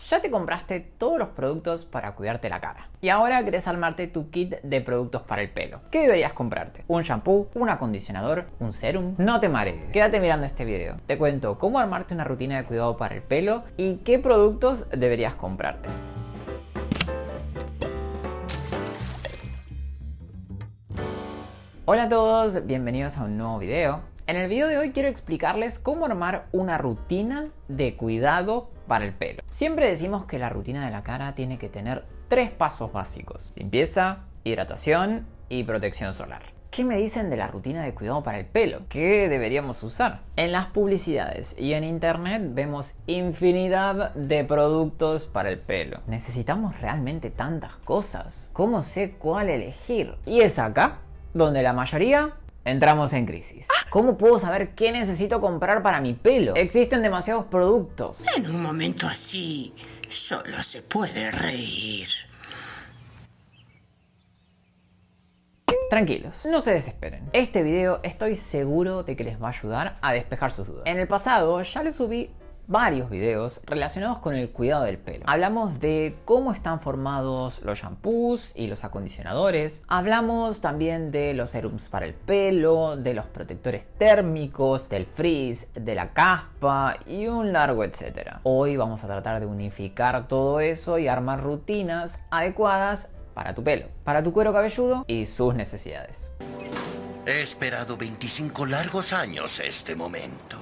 Ya te compraste todos los productos para cuidarte la cara. Y ahora querés armarte tu kit de productos para el pelo. ¿Qué deberías comprarte? ¿Un shampoo? ¿Un acondicionador? ¿Un serum? No te marees. Quédate mirando este video. Te cuento cómo armarte una rutina de cuidado para el pelo y qué productos deberías comprarte. Hola a todos, bienvenidos a un nuevo video. En el video de hoy quiero explicarles cómo armar una rutina de cuidado para el pelo. Siempre decimos que la rutina de la cara tiene que tener 3 pasos básicos: limpieza, hidratación y protección solar. ¿Qué me dicen de la rutina de cuidado para el pelo? ¿Qué deberíamos usar? En las publicidades y en internet vemos infinidad de productos para el pelo. ¿Necesitamos realmente tantas cosas? ¿Cómo sé cuál elegir? Y es acá donde la mayoría entramos en crisis. ¿Cómo puedo saber qué necesito comprar para mi pelo? Existen demasiados productos. En un momento así, solo se puede reír. Tranquilos, no se desesperen. Este video estoy seguro de que les va a ayudar a despejar sus dudas. En el pasado ya les subí varios videos relacionados con el cuidado del pelo. Hablamos de cómo están formados los shampoos y los acondicionadores. Hablamos también de los serums para el pelo, de los protectores térmicos, del frizz, de la caspa y un largo etcétera. Hoy vamos a tratar de unificar todo eso y armar rutinas adecuadas para tu pelo, para tu cuero cabelludo y sus necesidades. He esperado 25 largos años este momento.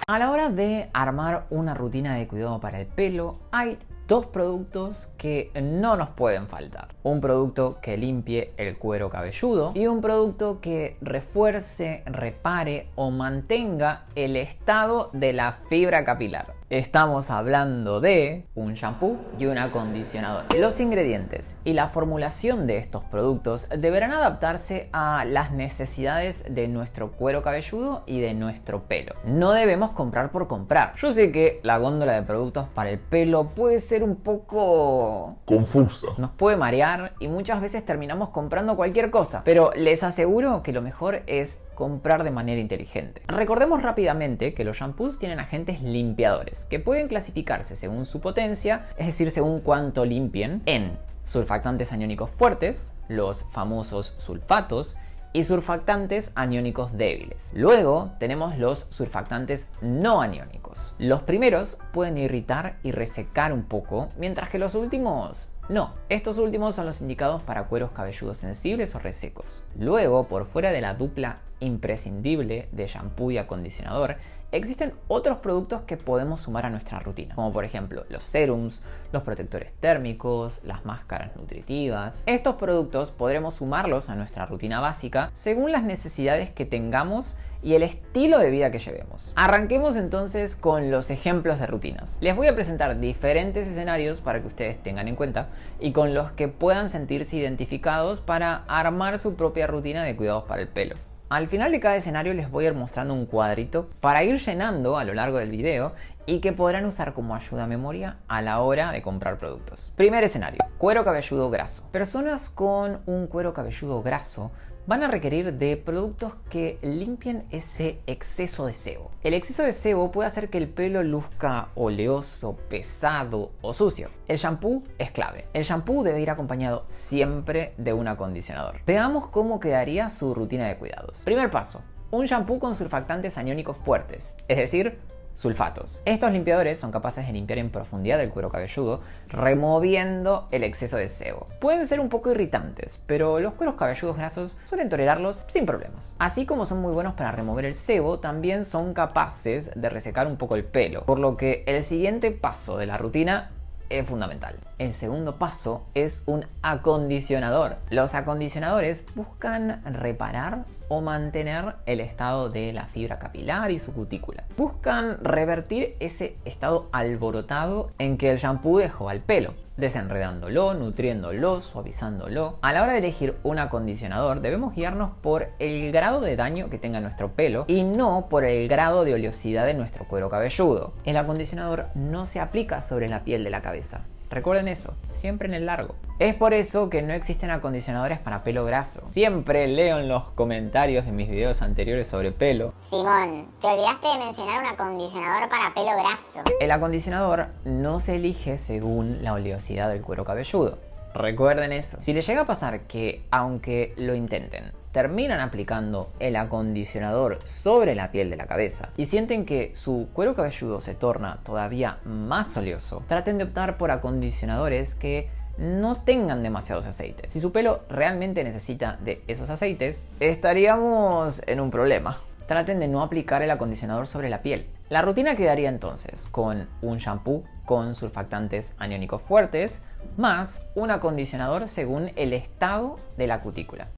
A la hora de armar una rutina de cuidado para el pelo, hay 2 productos que no nos pueden faltar. Un producto que limpie el cuero cabelludo y un producto que refuerce, repare o mantenga el estado de la fibra capilar. Estamos hablando de un shampoo y un acondicionador. Los ingredientes y la formulación de estos productos deberán adaptarse a las necesidades de nuestro cuero cabelludo y de nuestro pelo. No debemos comprar por comprar. Yo sé que la góndola de productos para el pelo puede ser un poco confusa. Nos puede marear y muchas veces terminamos comprando cualquier cosa. Pero les aseguro que lo mejor es comprar de manera inteligente. Recordemos rápidamente que los shampoos tienen agentes limpiadores que pueden clasificarse según su potencia, es decir, según cuánto limpien, en surfactantes aniónicos fuertes, los famosos sulfatos, y surfactantes aniónicos débiles. Luego tenemos los surfactantes no aniónicos. Los primeros pueden irritar y resecar un poco, mientras que los últimos no. Estos últimos son los indicados para cueros cabelludos sensibles o resecos. Luego, por fuera de la dupla imprescindible de shampoo y acondicionador, existen otros productos que podemos sumar a nuestra rutina, como por ejemplo los serums, los protectores térmicos, las máscaras nutritivas. Estos productos podremos sumarlos a nuestra rutina básica según las necesidades que tengamos y el estilo de vida que llevemos. Arranquemos entonces con los ejemplos de rutinas. Les voy a presentar diferentes escenarios para que ustedes tengan en cuenta y con los que puedan sentirse identificados para armar su propia rutina de cuidados para el pelo. Al final de cada escenario les voy a ir mostrando un cuadrito para ir llenando a lo largo del video y que podrán usar como ayuda a memoria a la hora de comprar productos. Primer escenario: cuero cabelludo graso. Personas con un cuero cabelludo graso van a requerir de productos que limpien ese exceso de sebo. El exceso de sebo puede hacer que el pelo luzca oleoso, pesado o sucio. El shampoo es clave. El shampoo debe ir acompañado siempre de un acondicionador. Veamos cómo quedaría su rutina de cuidados. Primer paso: un shampoo con surfactantes aniónicos fuertes, es decir, sulfatos. Estos limpiadores son capaces de limpiar en profundidad el cuero cabelludo, removiendo el exceso de sebo. Pueden ser un poco irritantes, pero los cueros cabelludos grasos suelen tolerarlos sin problemas. Así como son muy buenos para remover el sebo, también son capaces de resecar un poco el pelo, por lo que el siguiente paso de la rutina es fundamental. El segundo paso es un acondicionador. Los acondicionadores buscan reparar o mantener el estado de la fibra capilar y su cutícula. Buscan revertir ese estado alborotado en que el shampoo dejó al pelo, desenredándolo, nutriéndolo, suavizándolo. A la hora de elegir un acondicionador debemos guiarnos por el grado de daño que tenga nuestro pelo y no por el grado de oleosidad de nuestro cuero cabelludo. El acondicionador no se aplica sobre la piel de la cabeza. Recuerden eso, siempre en el largo. Es por eso que no existen acondicionadores para pelo graso. Siempre leo en los comentarios de mis videos anteriores sobre pelo. Simón, te olvidaste de mencionar un acondicionador para pelo graso. El acondicionador no se elige según la oleosidad del cuero cabelludo. Recuerden eso. Si les llega a pasar que, aunque lo intenten, terminan aplicando el acondicionador sobre la piel de la cabeza y sienten que su cuero cabelludo se torna todavía más oleoso, traten de optar por acondicionadores que no tengan demasiados aceites. Si su pelo realmente necesita de esos aceites, estaríamos en un problema. Traten de no aplicar el acondicionador sobre la piel. La rutina quedaría entonces con un shampoo con surfactantes aniónicos fuertes más un acondicionador según el estado de la cutícula.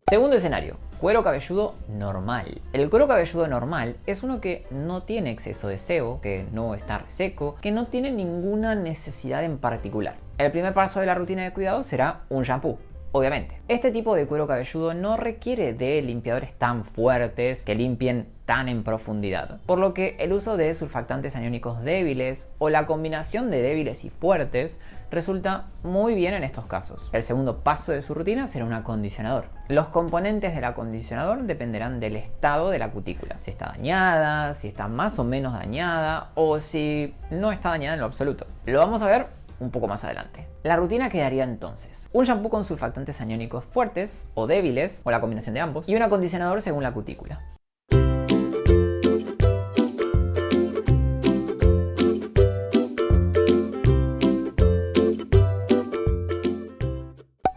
Segundo escenario, cuero cabelludo normal. El cuero cabelludo normal es uno que no tiene exceso de sebo, que no está reseco, que no tiene ninguna necesidad en particular. El primer paso de la rutina de cuidado será un shampoo. Obviamente, este tipo de cuero cabelludo no requiere de limpiadores tan fuertes que limpien tan en profundidad, por lo que el uso de surfactantes aniónicos débiles o la combinación de débiles y fuertes resulta muy bien en estos casos. El segundo paso de su rutina será un acondicionador. Los componentes del acondicionador dependerán del estado de la cutícula, si está dañada, si está más o menos dañada o si no está dañada en lo absoluto. Lo vamos a ver un poco más adelante. La rutina quedaría entonces: un shampoo con surfactantes aniónicos fuertes o débiles, o la combinación de ambos, y un acondicionador según la cutícula.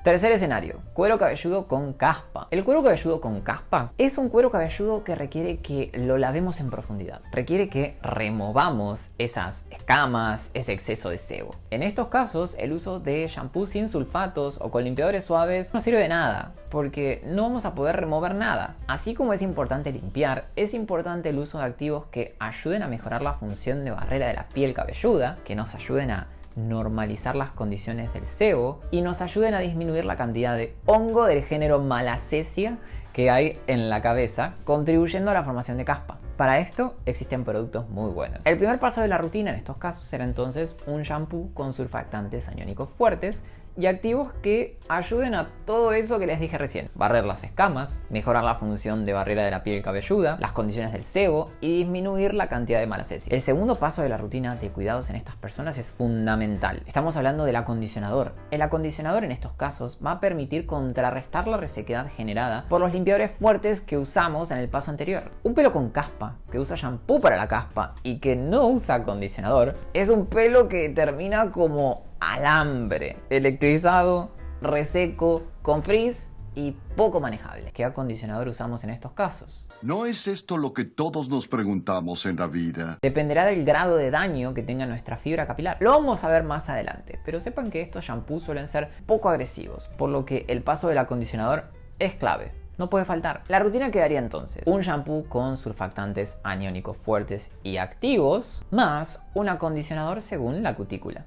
Tercer escenario, cuero cabelludo con caspa. El cuero cabelludo con caspa es un cuero cabelludo que requiere que lo lavemos en profundidad. Requiere que removamos esas escamas, ese exceso de sebo. En estos casos, el uso de shampoo sin sulfatos o con limpiadores suaves no sirve de nada, porque no vamos a poder remover nada. Así como es importante limpiar, es importante el uso de activos que ayuden a mejorar la función de barrera de la piel cabelluda, que nos ayuden a normalizar las condiciones del sebo y nos ayuden a disminuir la cantidad de hongo del género Malassezia que hay en la cabeza, contribuyendo a la formación de caspa. Para esto existen productos muy buenos. El primer paso de la rutina en estos casos será entonces un shampoo con surfactantes aniónicos fuertes y activos que ayuden a todo eso que les dije recién: barrer las escamas, mejorar la función de barrera de la piel cabelluda, las condiciones del sebo y disminuir la cantidad de Malassezia. El segundo paso de la rutina de cuidados en estas personas es fundamental. Estamos hablando del acondicionador. El acondicionador en estos casos va a permitir contrarrestar la resequedad generada por los limpiadores fuertes que usamos en el paso anterior. Un pelo con caspa que usa shampoo para la caspa y que no usa acondicionador es un pelo que termina como alambre, electrizado, reseco, con frizz y poco manejable. ¿Qué acondicionador usamos en estos casos? ¿No es esto lo que todos nos preguntamos en la vida? Dependerá del grado de daño que tenga nuestra fibra capilar. Lo vamos a ver más adelante, pero sepan que estos shampoos suelen ser poco agresivos, por lo que el paso del acondicionador es clave. No puede faltar. La rutina quedaría entonces: un shampoo con surfactantes aniónicos fuertes y activos, más un acondicionador según la cutícula.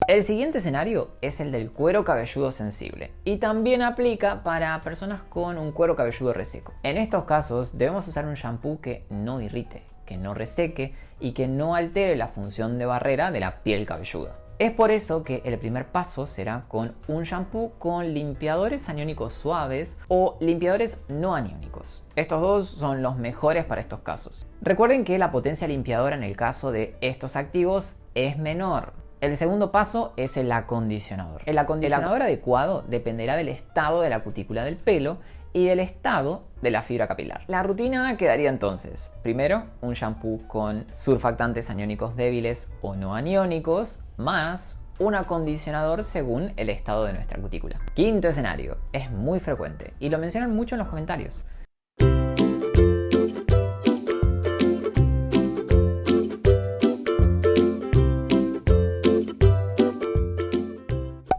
El siguiente escenario es el del cuero cabelludo sensible y también aplica para personas con un cuero cabelludo reseco. En estos casos debemos usar un shampoo que no irrite, que no reseque y que no altere la función de barrera de la piel cabelluda. Es por eso que el primer paso será con un shampoo con limpiadores aniónicos suaves o limpiadores no aniónicos. Estos dos son los mejores para estos casos. Recuerden que la potencia limpiadora en el caso de estos activos es menor. El segundo paso es el acondicionador. El acondicionador adecuado dependerá del estado de la cutícula del pelo y del estado de la fibra capilar. La rutina quedaría entonces: primero, un shampoo con surfactantes aniónicos débiles o no aniónicos, más un acondicionador según el estado de nuestra cutícula. Quinto escenario, es muy frecuente y lo mencionan mucho en los comentarios: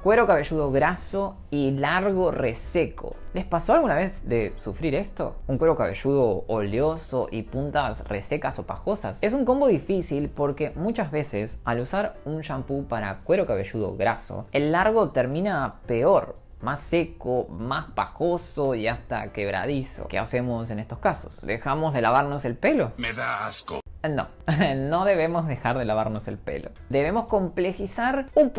cuero cabelludo graso y largo reseco. ¿Les pasó alguna vez de sufrir esto? ¿Un cuero cabelludo oleoso y puntas resecas o pajosas? Es un combo difícil porque muchas veces al usar un shampoo para cuero cabelludo graso, el largo termina peor, más seco, más pajoso y hasta quebradizo. ¿Qué hacemos en estos casos? ¿Dejamos de lavarnos el pelo? Me da asco. No, no debemos dejar de lavarnos el pelo. Debemos complejizar un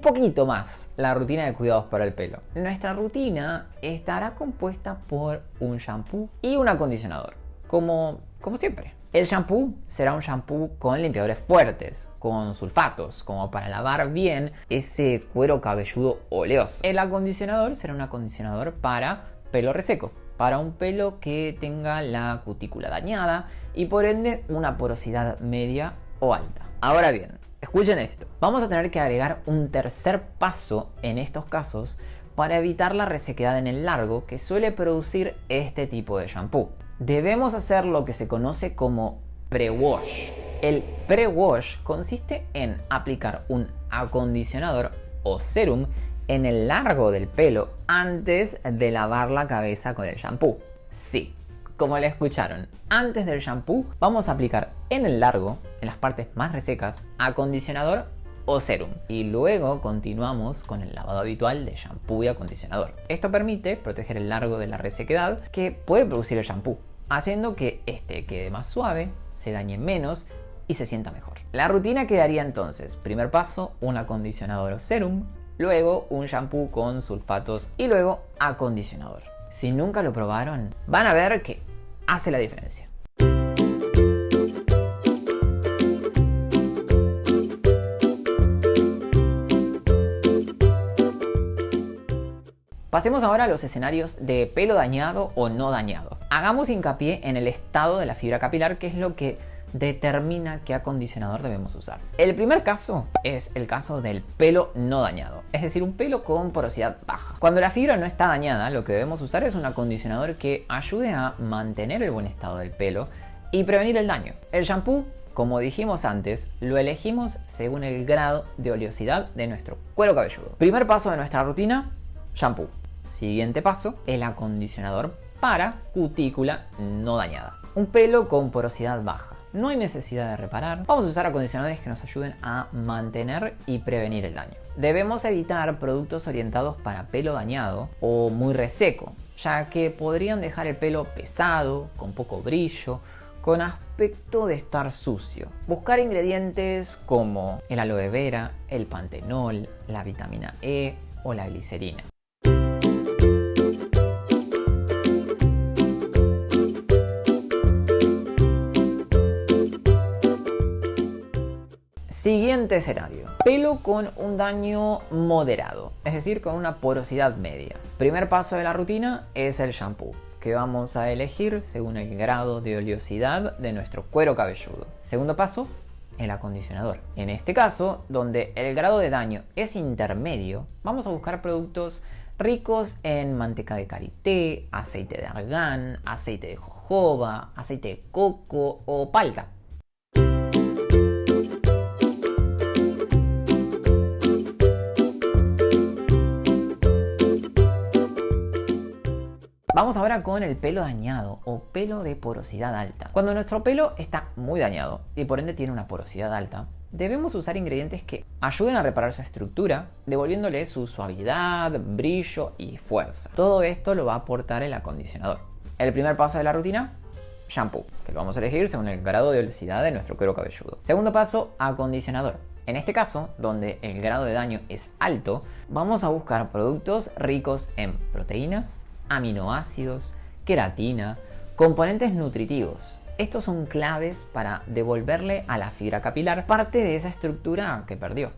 poquito más la rutina de cuidados para el pelo. Nuestra rutina estará compuesta por un shampoo y un acondicionador, como siempre. El shampoo será un shampoo con limpiadores fuertes, con sulfatos, como para lavar bien ese cuero cabelludo oleoso. El acondicionador será un acondicionador para pelo reseco, para un pelo que tenga la cutícula dañada y por ende una porosidad media o alta. Ahora bien, escuchen esto. Vamos a tener que agregar un tercer paso en estos casos para evitar la resequedad en el largo que suele producir este tipo de shampoo. Debemos hacer lo que se conoce como pre-wash. El pre-wash consiste en aplicar un acondicionador o serum en el largo del pelo antes de lavar la cabeza con el shampoo. Sí, como le escucharon, antes del shampoo vamos a aplicar en el largo, en las partes más resecas, acondicionador o serum. Y luego continuamos con el lavado habitual de shampoo y acondicionador. Esto permite proteger el largo de la resequedad que puede producir el shampoo, haciendo que este quede más suave, se dañe menos y se sienta mejor. La rutina quedaría entonces: primer paso, un acondicionador o serum, luego un shampoo con sulfatos y luego acondicionador. Si nunca lo probaron, van a ver que hace la diferencia. Pasemos ahora a los escenarios de pelo dañado o no dañado. Hagamos hincapié en el estado de la fibra capilar, que es lo que determina qué acondicionador debemos usar. El primer caso es el caso del pelo no dañado, es decir, un pelo con porosidad baja. Cuando la fibra no está dañada, lo que debemos usar es un acondicionador que ayude a mantener el buen estado del pelo y prevenir el daño. El shampoo, como dijimos antes, lo elegimos según el grado de oleosidad de nuestro cuero cabelludo. Primer paso de nuestra rutina: shampoo. Siguiente paso, el acondicionador para cutícula no dañada. Un pelo con porosidad baja. No hay necesidad de reparar. Vamos a usar acondicionadores que nos ayuden a mantener y prevenir el daño. Debemos evitar productos orientados para pelo dañado o muy reseco, ya que podrían dejar el pelo pesado, con poco brillo, con aspecto de estar sucio. Buscar ingredientes como el aloe vera, el pantenol, la vitamina E o la glicerina. Siguiente escenario: pelo con un daño moderado, es decir, con una porosidad media. Primer paso de la rutina es el shampoo, que vamos a elegir según el grado de oleosidad de nuestro cuero cabelludo. Segundo paso, el acondicionador. En este caso, donde el grado de daño es intermedio, vamos a buscar productos ricos en manteca de karité, aceite de argán, aceite de jojoba, aceite de coco o palta. Vamos ahora con el pelo dañado o pelo de porosidad alta. Cuando nuestro pelo está muy dañado y por ende tiene una porosidad alta, debemos usar ingredientes que ayuden a reparar su estructura, devolviéndole su suavidad, brillo y fuerza. Todo esto lo va a aportar el acondicionador. El primer paso de la rutina: shampoo, que lo vamos a elegir según el grado de oleosidad de nuestro cuero cabelludo. Segundo paso, acondicionador. En este caso, donde el grado de daño es alto, vamos a buscar productos ricos en proteínas, aminoácidos, queratina, componentes nutritivos. Estos son claves para devolverle a la fibra capilar parte de esa estructura que perdió.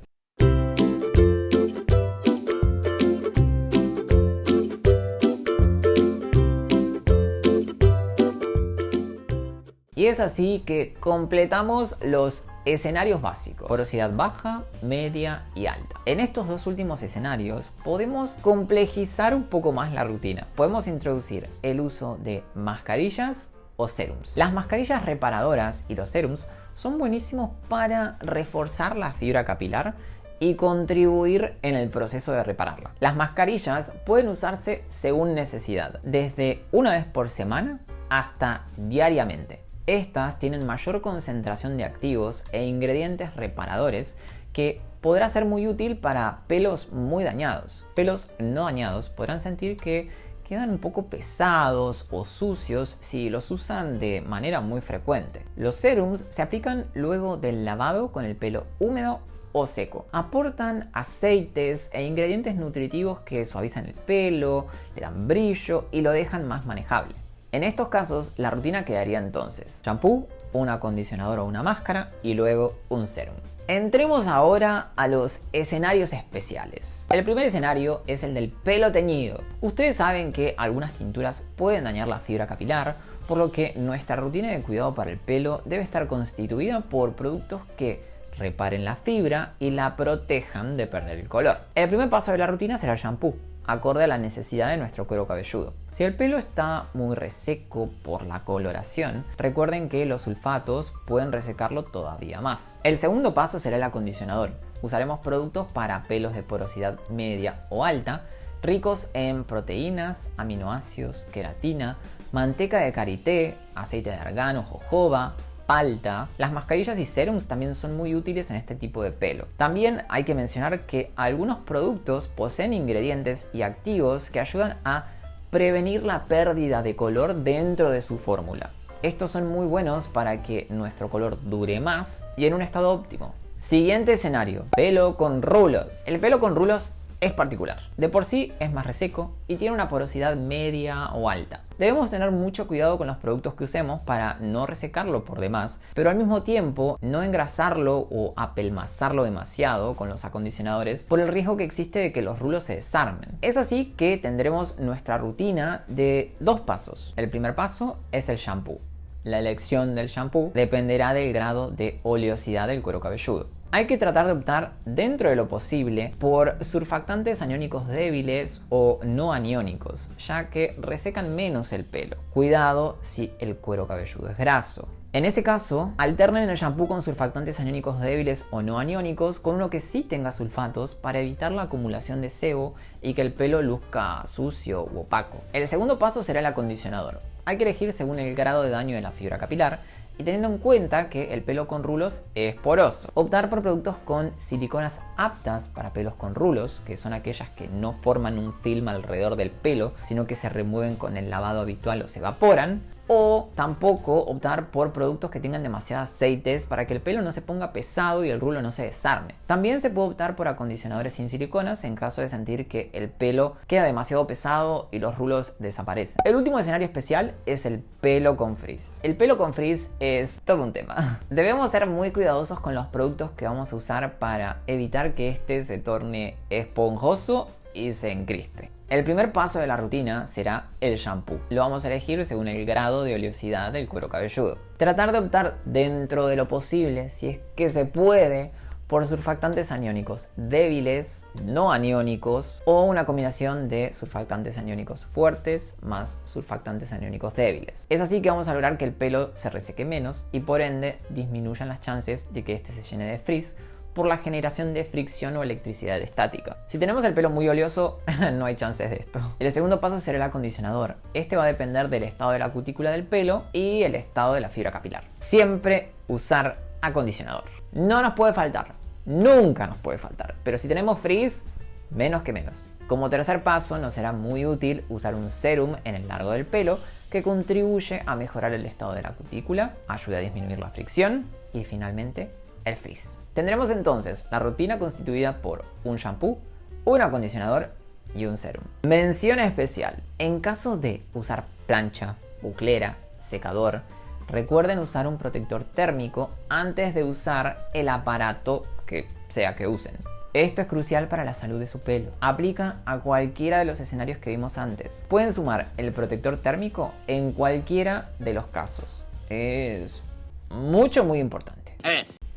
Y es así que completamos los escenarios básicos: porosidad baja, media y alta. En estos dos últimos escenarios podemos complejizar un poco más la rutina. Podemos introducir el uso de mascarillas o serums. Las mascarillas reparadoras y los serums son buenísimos para reforzar la fibra capilar y contribuir en el proceso de repararla. Las mascarillas pueden usarse según necesidad, desde una vez por semana hasta diariamente. Estas tienen mayor concentración de activos e ingredientes reparadores que podrá ser muy útil para pelos muy dañados. Pelos no dañados podrán sentir que quedan un poco pesados o sucios si los usan de manera muy frecuente. Los serums se aplican luego del lavado con el pelo húmedo o seco. Aportan aceites e ingredientes nutritivos que suavizan el pelo, le dan brillo y lo dejan más manejable. En estos casos, la rutina quedaría entonces: shampoo, un acondicionador o una máscara y luego un serum. Entremos ahora a los escenarios especiales. El primer escenario es el del pelo teñido. Ustedes saben que algunas tinturas pueden dañar la fibra capilar, por lo que nuestra rutina de cuidado para el pelo debe estar constituida por productos que reparen la fibra y la protejan de perder el color. El primer paso de la rutina será el shampoo, acorde a la necesidad de nuestro cuero cabelludo. Si el pelo está muy reseco por la coloración, recuerden que los sulfatos pueden resecarlo todavía más. El segundo paso será el acondicionador. Usaremos productos para pelos de porosidad media o alta, ricos en proteínas, aminoácidos, queratina, manteca de karité, aceite de argán o jojoba, palta. Las mascarillas y serums también son muy útiles en este tipo de pelo. También hay que mencionar que algunos productos poseen ingredientes y activos que ayudan a prevenir la pérdida de color dentro de su fórmula. Estos son muy buenos para que nuestro color dure más y en un estado óptimo. Siguiente escenario: pelo con rulos. El pelo con rulos es particular. De por sí es más reseco y tiene una porosidad media o alta. Debemos tener mucho cuidado con los productos que usemos para no resecarlo por demás, pero al mismo tiempo no engrasarlo o apelmazarlo demasiado con los acondicionadores por el riesgo que existe de que los rulos se desarmen. Es así que tendremos nuestra rutina de 2 pasos. El primer paso es el shampoo. La elección del shampoo dependerá del grado de oleosidad del cuero cabelludo. Hay que tratar de optar, dentro de lo posible, por surfactantes aniónicos débiles o no aniónicos, ya que resecan menos el pelo. Cuidado si el cuero cabelludo es graso. En ese caso, alternen el shampoo con surfactantes aniónicos débiles o no aniónicos con uno que sí tenga sulfatos para evitar la acumulación de sebo y que el pelo luzca sucio u opaco. El segundo paso será el acondicionador. Hay que elegir según el grado de daño de la fibra capilar y teniendo en cuenta que el pelo con rulos es poroso. Optar por productos con siliconas aptas para pelos con rulos, que son aquellas que no forman un film alrededor del pelo, sino que se remueven con el lavado habitual o se evaporan. O tampoco optar por productos que tengan demasiados aceites para que el pelo no se ponga pesado y el rulo no se desarme. También se puede optar por acondicionadores sin siliconas en caso de sentir que el pelo queda demasiado pesado y los rulos desaparecen. El último escenario especial es el pelo con frizz. El pelo con frizz es todo un tema. Debemos ser muy cuidadosos con los productos que vamos a usar para evitar que este se torne esponjoso y se encrispe. El primer paso de la rutina será el shampoo. Lo vamos a elegir según el grado de oleosidad del cuero cabelludo. Tratar de optar dentro de lo posible, si es que se puede, por surfactantes aniónicos débiles, no aniónicos o una combinación de surfactantes aniónicos fuertes más surfactantes aniónicos débiles. Es así que vamos a lograr que el pelo se reseque menos y por ende disminuyan las chances de que este se llene de frizz por la generación de fricción o electricidad estática. Si tenemos el pelo muy oleoso, no hay chances de esto. El segundo paso será el acondicionador. Este va a depender del estado de la cutícula del pelo y el estado de la fibra capilar. Siempre usar acondicionador. No nos puede faltar. Nunca nos puede faltar. Pero si tenemos frizz, menos que menos. Como tercer paso, nos será muy útil usar un serum en el largo del pelo que contribuye a mejorar el estado de la cutícula, ayuda a disminuir la fricción y finalmente el frizz. Tendremos entonces la rutina constituida por un shampoo, un acondicionador y un serum. Mención especial: en caso de usar plancha, buclera, secador, recuerden usar un protector térmico antes de usar el aparato que sea que usen. Esto es crucial para la salud de su pelo. Aplica a cualquiera de los escenarios que vimos antes. Pueden sumar el protector térmico en cualquiera de los casos. Es muy importante.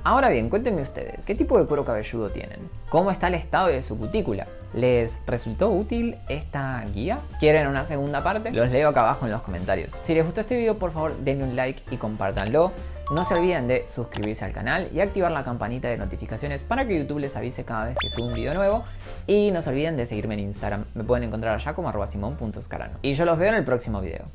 Ahora bien, cuéntenme ustedes, ¿qué tipo de cuero cabelludo tienen? ¿Cómo está el estado de su cutícula? ¿Les resultó útil esta guía? ¿Quieren una segunda parte? Los leo acá abajo en los comentarios. Si les gustó este video, por favor denle un like y compártanlo. No se olviden de suscribirse al canal y activar la campanita de notificaciones para que YouTube les avise cada vez que subo un video nuevo. Y no se olviden de seguirme en Instagram. Me pueden encontrar allá como @simon.scarano. Y yo los veo en el próximo video.